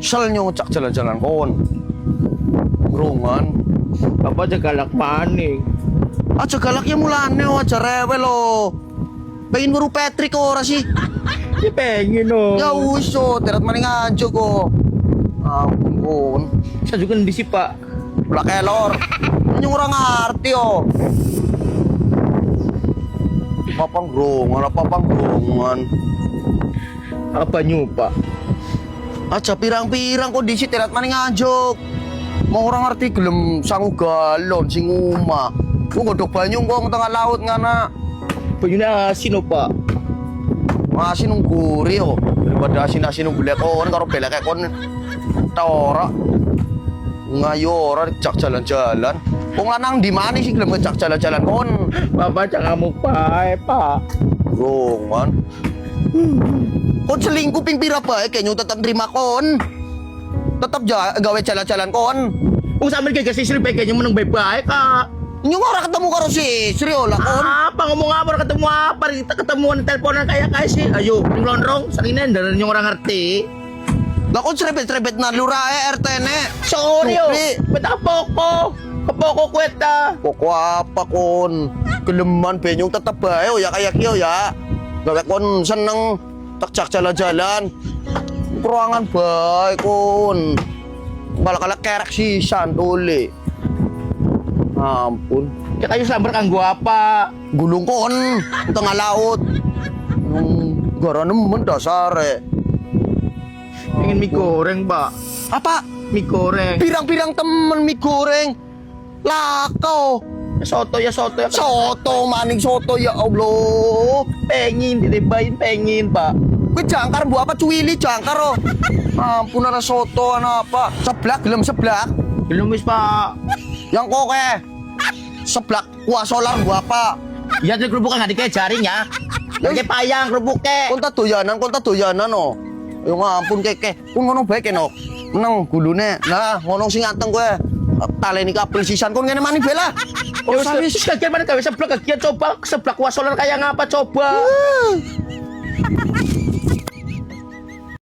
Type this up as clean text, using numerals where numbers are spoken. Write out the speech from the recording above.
Sel nyo cak jalan-jalan kon. Grongan. Apa aja galak maning. Aja galaknya mulane aja rewel lo. Pengen buru Patrick ora sih? Ya pengen no. Ya wis terat maning anjo kok. Ampun. Saya juga di sini pak. Lah kelor. Nyung ora ngerti yo. Papang grongan. Apa nyu pak? Aja pirang-pirang kok disi terat maning anjuk. Mau orang ngerti gelem sangu galon sing omah. Ku godhog banyu kok tengah laut ngana. Banyunya asin no pak. Asin nung gurih yo. Daripada asin-asin nung belek kon karo belek kon. Ta ora. Ngayo ora cak jalan-jalan. Wong lanang di mana sih gelem ngecak jalan-jalan kon? Bapak jangan kamu pak. Rongan. Kon selingkuh ping pira bae kayaknya tetep nerima kon. Tetep gawe jalan-jalan kon. Kung sa amin kay kasi sila kayaknya menang baik-baik kak. Nyung ora ketemu karo si Sri lah kon. Apa ngomong apa ketemu apa kita ketemuan teleponan kayak sih. Ayo ngelondrong sakinen dan yung orang ngerti. Lah kon srebet-srebet na lurae RT ne. Sorry yo. Beta kapoko. Kapoko kweta. Poko apa kon? Geleman benyong tetep bae ya kayak kiyo ya. Gawe kon seneng tak jalan-jalan. Ruangan bae kon. Kala-kala kerek sisan tole. Ampun. Ya kayo sambar kang gua apa? Gulung kon tengah laut. Gara nemen dasare. Pengen mie goreng, Pak. Apa? Mie goreng. Pirang-pirang temen mie goreng. Lakau. Ya soto. Soto maning soto ya Allah. Pengen dilebayin pengen, Pak. Kowe jangkar mbok apa cuwili jangkar oh. Ampun ana soto ana apa? Seblak gelem seblak. Belum wis, Pak. Yang koke. Seblak kuah solar mbok apa? Ya di kerupuk kan kayak jaring ya. Kayak payang kerupuknya. Konta doyanan oh. Ya ngampun keke. Ku ngono bae keno. Meneng gulune. Nah, ngono sing anteng kowe. Taleni kabel sisan kon ngene mani bela. Oh, wis kagian mana gawe seblak kagian coba seblak kuah solar kayak ngapa coba.